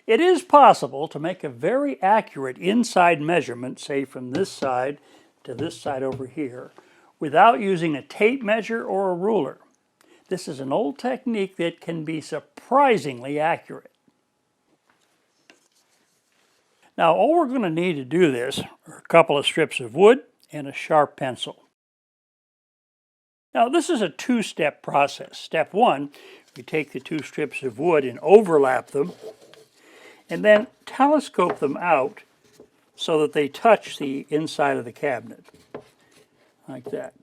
It is possible to make a very accurate inside measurement, say from this side to this side over here, without using a tape measure or a ruler. This is an old technique that can be surprisingly accurate. Now, all we're going to need to do this are a couple of strips of wood and a sharp pencil. Now, this is a two-step process. Step one, we take the two strips of wood and overlap them, and then telescope them out so that they touch the inside of the cabinet, like that.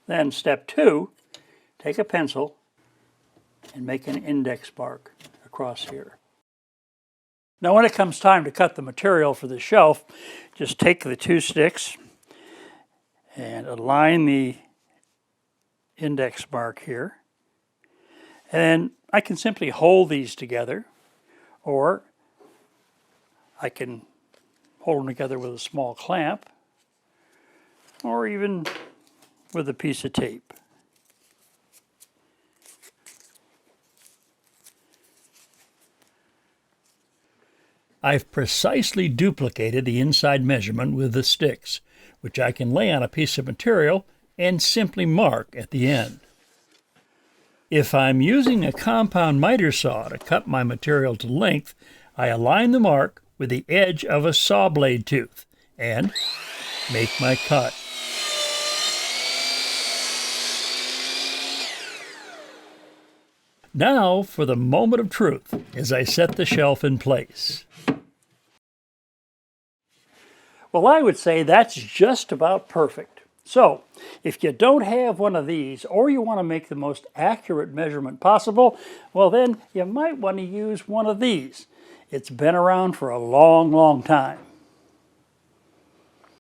Then step two, take a pencil and make an index mark across here. Now when it comes time to cut the material for the shelf, just take the two sticks and align the index mark here. And I can simply hold these together, or I can hold them together with a small clamp, or even with a piece of tape. I've precisely duplicated the inside measurement with the sticks, which I can lay on a piece of material and simply mark at the end. If I'm using a compound miter saw to cut my material to length, I align the mark with the edge of a saw blade tooth and make my cut. Now for the moment of truth as I set the shelf in place. Well, I would say that's just about perfect. So, if you don't have one of these, or you want to make the most accurate measurement possible, well then you might want to use one of these. It's been around for a long, long time.